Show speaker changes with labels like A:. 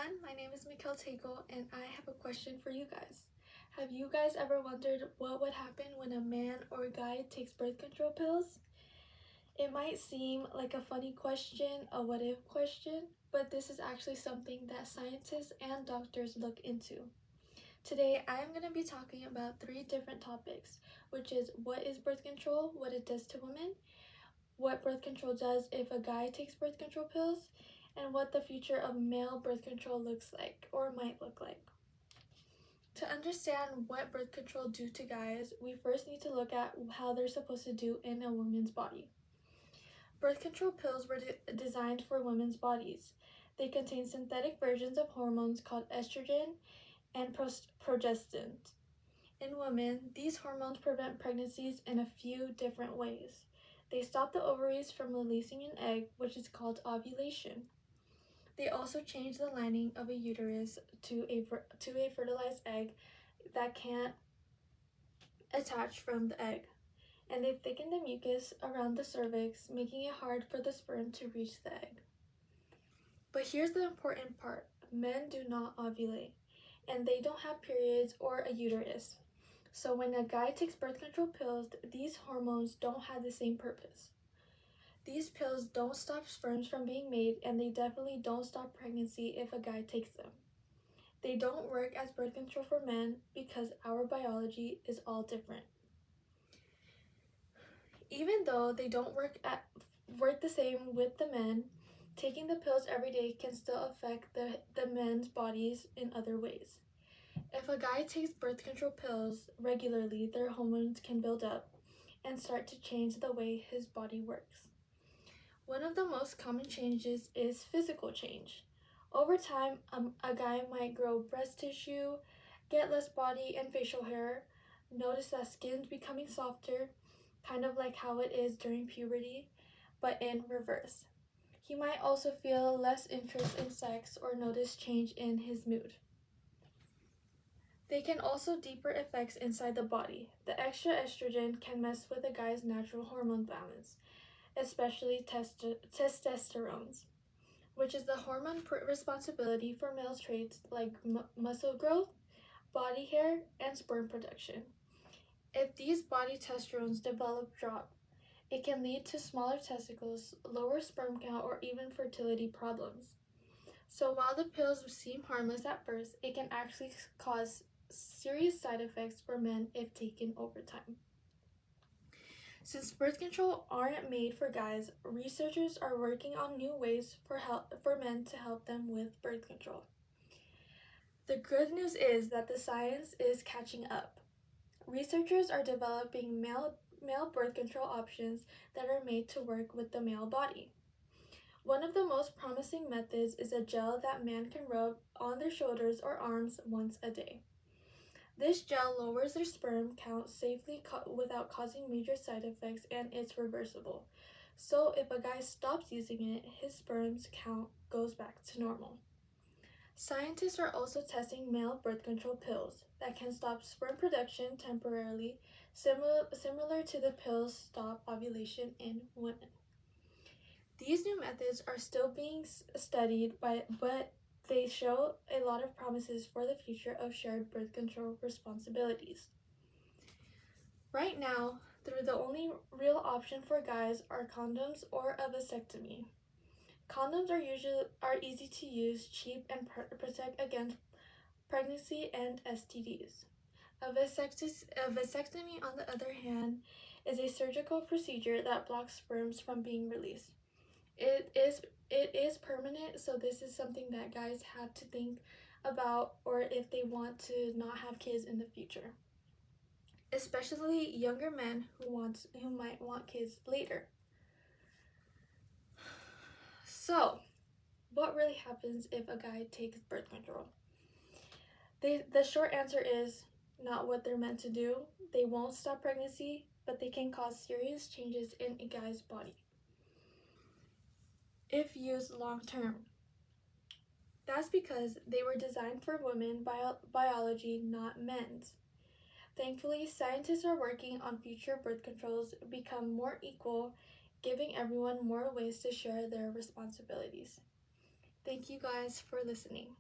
A: everyone, my name is Tagle, and I have a question for you guys. Have you guys ever wondered what would happen when a man or a guy takes birth control pills? It might seem like a funny question, a what if question, but this is actually something that scientists and doctors look into. Today, I am going to be talking about 3 different topics, which is what is birth control, what it does to women, what birth control does if a guy takes birth control pills, and what the future of male birth control looks like or might look like. To understand what birth control do to guys, we first need to look at how they're supposed to do in a woman's body. Birth control pills were designed for women's bodies. They contain synthetic versions of hormones called estrogen and progestin. In women, these hormones prevent pregnancies in a few different ways. They stop the ovaries from releasing an egg, which is called ovulation. They also change the lining of a uterus to a fertilized egg that can't attach from the egg. And they thicken the mucus around the cervix, making it hard for the sperm to reach the egg. But here's the important part. Men do not ovulate, and they don't have periods or a uterus. So when a guy takes birth control pills, these hormones don't have the same purpose. These pills don't stop sperms from being made, and they definitely don't stop pregnancy if a guy takes them. They don't work as birth control for men because our biology is all different. Even though they don't work the same with the men, taking the pills every day can still affect the men's bodies in other ways. If a guy takes birth control pills regularly, their hormones can build up and start to change the way his body works. One of the most common changes is physical change. Over time, a guy might grow breast tissue, get less body and facial hair, notice that skin's becoming softer, kind of like how it is during puberty, but in reverse. He might also feel less interest in sex or notice change in his mood. They can also deeper effects inside the body. The extra estrogen can mess with a guy's natural hormone balance, especially testosterone, which is the hormone responsibility for male traits like muscle growth, body hair, and sperm production. If these body testosterones drop, it can lead to smaller testicles, lower sperm count, or even fertility problems. So while the pills seem harmless at first, it can actually cause serious side effects for men if taken over time. Since birth control aren't made for guys, researchers are working on new ways for men to help them with birth control. The good news is that the science is catching up. Researchers are developing male birth control options that are made to work with the male body. One of the most promising methods is a gel that men can rub on their shoulders or arms once a day. This gel lowers their sperm count safely without causing major side effects, and it's reversible. So if a guy stops using it, his sperm's count goes back to normal. Scientists are also testing male birth control pills that can stop sperm production temporarily, similar to the pills stop ovulation in women. These new methods are still being studied, but they show a lot of promises for the future of shared birth control responsibilities. Right now, the only real option for guys are condoms or a vasectomy. Condoms are easy to use, cheap, and protect against pregnancy and STDs. A vasectomy, on the other hand, is a surgical procedure that blocks sperms from being released. It is permanent, so this is something that guys have to think about, or if they want to not have kids in the future, especially younger men who might want kids later. So, what really happens if a guy takes birth control? The short answer is not what they're meant to do. They won't stop pregnancy, but they can cause serious changes in a guy's body if used long term. That's because they were designed for women biology, not men's. Thankfully, scientists are working on future birth controls become more equal, giving everyone more ways to share their responsibilities. Thank you guys for listening.